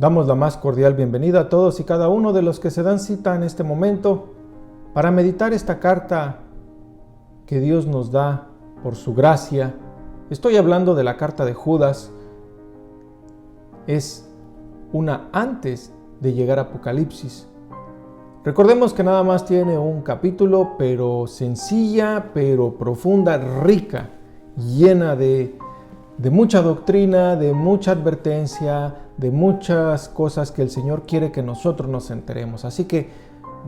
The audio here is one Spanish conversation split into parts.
Damos la más cordial bienvenida a todos y cada uno de los que se dan cita en este momento para meditar esta carta que Dios nos da por su gracia. Estoy hablando de la carta de Judas. Es una antes de llegar a Apocalipsis. Recordemos que nada más tiene un capítulo, pero sencilla, pero profunda, rica, llena de mucha doctrina, de mucha advertencia, de muchas cosas que el Señor quiere que nosotros nos enteremos. Así que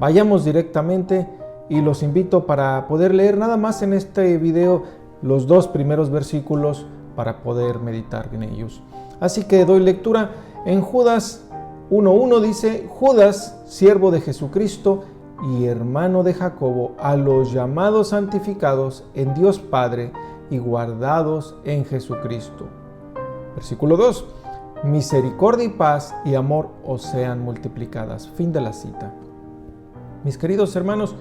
vayamos directamente y los invito para poder leer nada más en este video los 2 primeros versículos para poder meditar en ellos. Así que doy lectura en Judas 1:1. Dice: Judas, siervo de Jesucristo y hermano de Jacobo, a los llamados santificados en Dios Padre y guardados en Jesucristo. Versículo 2. Misericordia y paz y amor os sean multiplicadas. Fin de la cita. Mis queridos hermanos,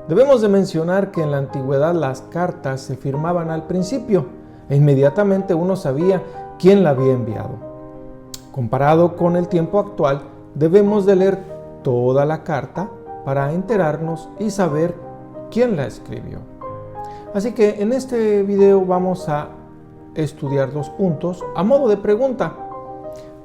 debemos de mencionar que en la antigüedad las cartas se firmaban al principio e inmediatamente uno sabía quién la había enviado. Comparado con el tiempo actual, debemos de leer toda la carta para enterarnos y saber quién la escribió. Así que en este video vamos a estudiar 2 puntos a modo de pregunta.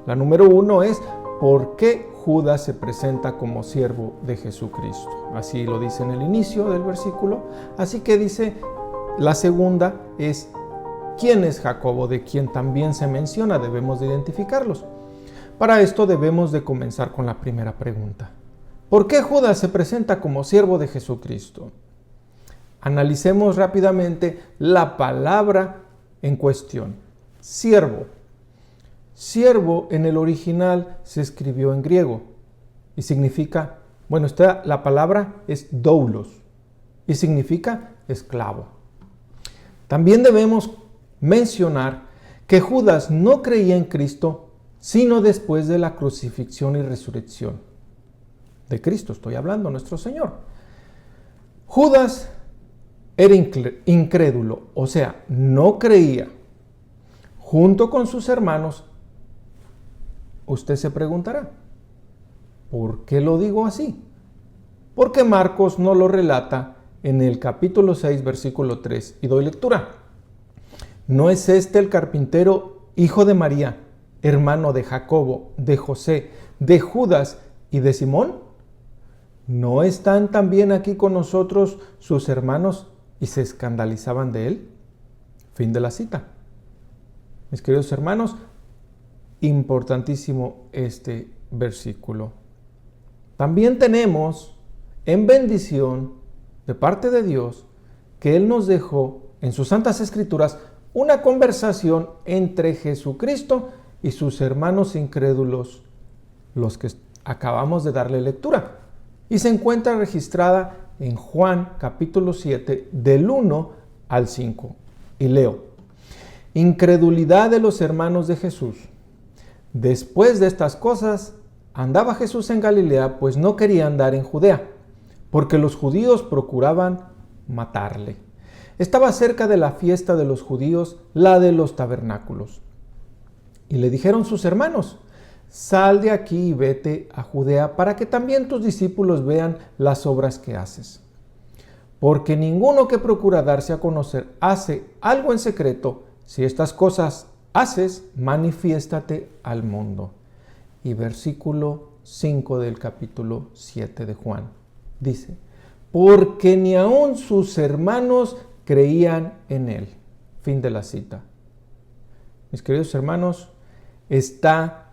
La número 1 es: ¿por qué Judas se presenta como siervo de Jesucristo? Así lo dice en el inicio del versículo. Así que dice, la segunda es: ¿quién es Jacobo? De quien también se menciona, debemos de identificarlos. Para esto debemos de comenzar con la primera pregunta. ¿Por qué Judas se presenta como siervo de Jesucristo? Analicemos rápidamente la palabra en cuestión. Siervo. Siervo en el original se escribió en griego y significa, la palabra es doulos y significa esclavo. También debemos mencionar que Judas no creía en Cristo sino después de la crucifixión y resurrección. De Cristo estoy hablando, nuestro Señor. Judas era incrédulo, o sea, no creía. Junto con sus hermanos, usted se preguntará, ¿por qué lo digo así? Porque Marcos nos lo relata en el capítulo 6, versículo 3, y doy lectura. ¿No es este el carpintero, hijo de María, hermano de Jacobo, de José, de Judas y de Simón? ¿No están también aquí con nosotros sus hermanos y se escandalizaban de él? Fin de la cita. Mis queridos hermanos, importantísimo este versículo. También tenemos en bendición de parte de Dios que Él nos dejó en sus santas escrituras una conversación entre Jesucristo y sus hermanos incrédulos, los que acabamos de darle lectura, y se encuentra registrada en Juan capítulo 7 del 1 al 5. Y leo: incredulidad de los hermanos de Jesús. Después de estas cosas, andaba Jesús en Galilea, pues no quería andar en Judea, porque los judíos procuraban matarle. Estaba cerca de la fiesta de los judíos, la de los tabernáculos. Y le dijeron sus hermanos: sal de aquí y vete a Judea, para que también tus discípulos vean las obras que haces. Porque ninguno que procura darse a conocer hace algo en secreto. Si estas cosas haces, manifiéstate al mundo. Y versículo 5 del capítulo 7 de Juan dice: porque ni aun sus hermanos creían en él. Fin de la cita. Mis queridos hermanos, está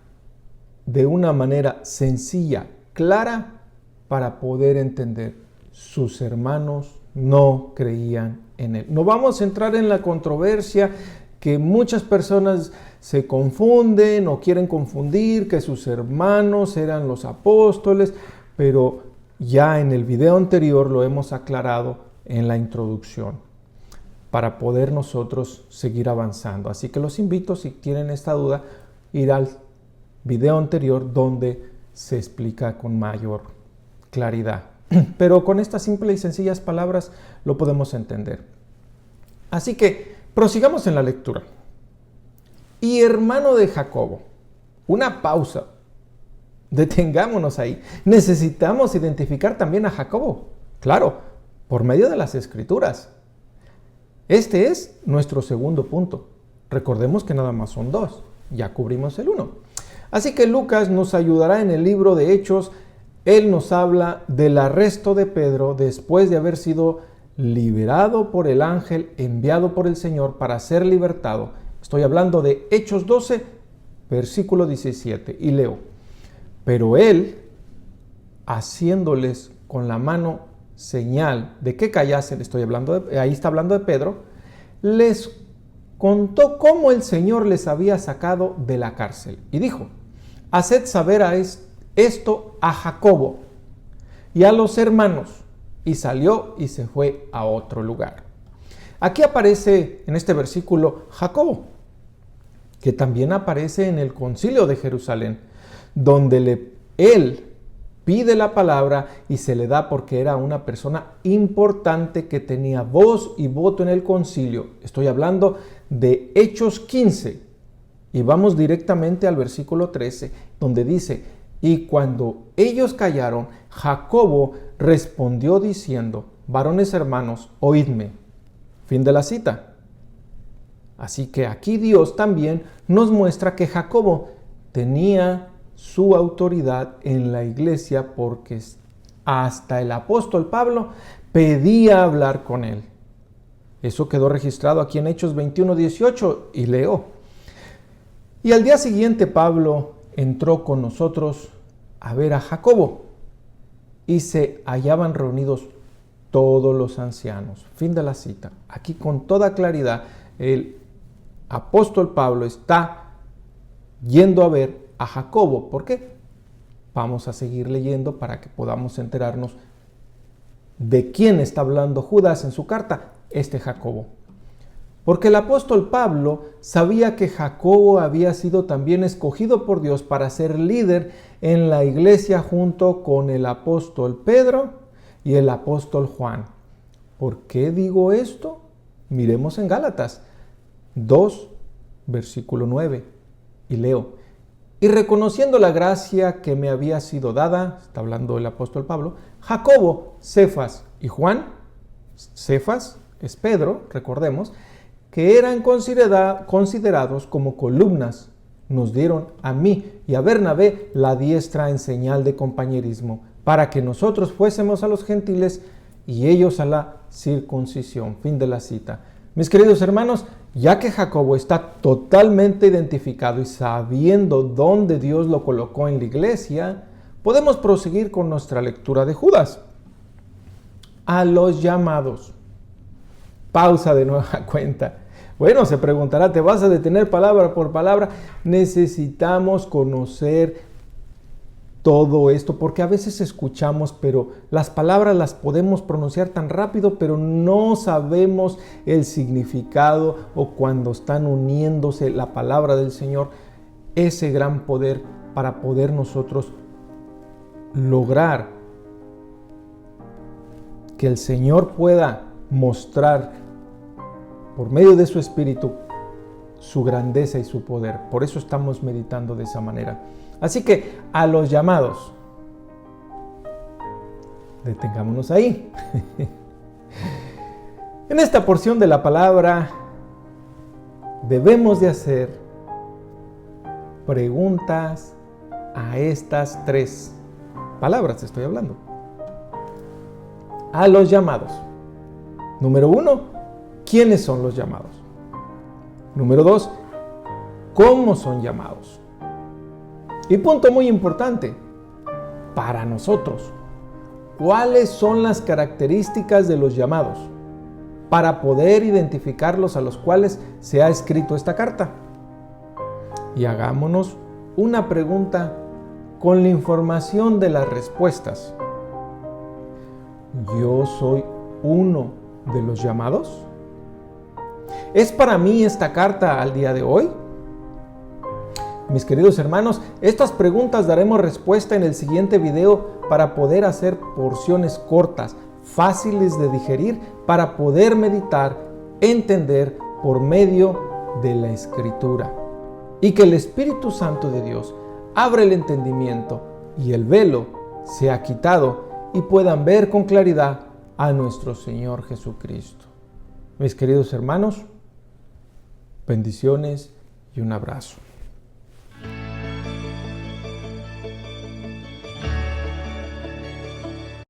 de una manera sencilla, clara, para poder entender. Sus hermanos no creían en él. No vamos a entrar en la controversia que muchas personas se confunden o quieren confundir, que sus hermanos eran los apóstoles, pero ya en el video anterior lo hemos aclarado en la introducción para poder nosotros seguir avanzando. Así que los invito, si tienen esta duda, ir al video anterior donde se explica con mayor claridad. Pero con estas simples y sencillas palabras lo podemos entender. Así que prosigamos en la lectura. Y hermano de Jacobo. Una pausa. Detengámonos ahí. Necesitamos identificar también a Jacobo, claro, por medio de las Escrituras. Este es nuestro segundo punto. Recordemos que nada más son dos, ya cubrimos el uno. Así que Lucas nos ayudará en el libro de Hechos. Él nos habla del arresto de Pedro después de haber sido liberado por el ángel enviado por el Señor para ser libertado. Estoy hablando de Hechos 12, versículo 17, y leo: pero él, haciéndoles con la mano señal de que callasen, ahí está hablando de Pedro, les contó cómo el Señor les había sacado de la cárcel y dijo: haced saber esto a Jacobo y a los hermanos. Y salió y se fue a otro lugar. Aquí aparece en este versículo Jacobo, que también aparece en el concilio de Jerusalén, donde él pide la palabra y se le da porque era una persona importante que tenía voz y voto en el concilio. Estoy hablando de Hechos 15 y vamos directamente al versículo 13, donde dice: y cuando ellos callaron, Jacobo respondió diciendo: varones hermanos, oídme. Fin de la cita. Así que aquí Dios también nos muestra que Jacobo tenía su autoridad en la iglesia, porque hasta el apóstol Pablo pedía hablar con él. Eso quedó registrado aquí en Hechos 21:18 y leo: y al día siguiente Pablo entró con nosotros a ver a Jacobo y se hallaban reunidos todos los ancianos. Fin de la cita. Aquí con toda claridad el apóstol Pablo está yendo a ver a Jacobo. ¿Por qué? Vamos a seguir leyendo para que podamos enterarnos de quién está hablando Judas en su carta, Jacobo. Porque el apóstol Pablo sabía que Jacobo había sido también escogido por Dios para ser líder en la iglesia junto con el apóstol Pedro y el apóstol Juan. ¿Por qué digo esto? Miremos en Gálatas 2, versículo 9, y leo: y reconociendo la gracia que me había sido dada, está hablando el apóstol Pablo, Jacobo, Cefas y Juan, Cefas es Pedro, recordemos, que eran considerados como columnas, nos dieron a mí y a Bernabé la diestra en señal de compañerismo, para que nosotros fuésemos a los gentiles y ellos a la circuncisión. Fin de la cita. Mis queridos hermanos, ya que Jacobo está totalmente identificado y sabiendo dónde Dios lo colocó en la iglesia, podemos proseguir con nuestra lectura de Judas. A los llamados. Pausa de nueva cuenta. Bueno, se preguntará, ¿te vas a detener palabra por palabra? Necesitamos conocer todo esto, porque a veces escuchamos, pero las palabras las podemos pronunciar tan rápido, pero no sabemos el significado, o cuando están uniéndose la palabra del Señor, ese gran poder para poder nosotros lograr que el Señor pueda mostrar por medio de su Espíritu su grandeza y su poder. Por eso estamos meditando de esa manera. Así que a los llamados, detengámonos ahí. En esta porción de la palabra debemos de hacer preguntas a estas tres palabras, estoy hablando. A los llamados. Número 1, ¿quiénes son los llamados? Número 2, ¿cómo son llamados? Y punto muy importante, para nosotros, ¿cuáles son las características de los llamados para poder identificarlos a los cuales se ha escrito esta carta? Y hagámonos una pregunta con la información de las respuestas. ¿Yo soy uno de los llamados? ¿Es para mí esta carta al día de hoy? Mis queridos hermanos, estas preguntas daremos respuesta en el siguiente video para poder hacer porciones cortas, fáciles de digerir, para poder meditar, entender por medio de la Escritura. Y que el Espíritu Santo de Dios abra el entendimiento y el velo sea quitado y puedan ver con claridad a nuestro Señor Jesucristo. Mis queridos hermanos, bendiciones y un abrazo.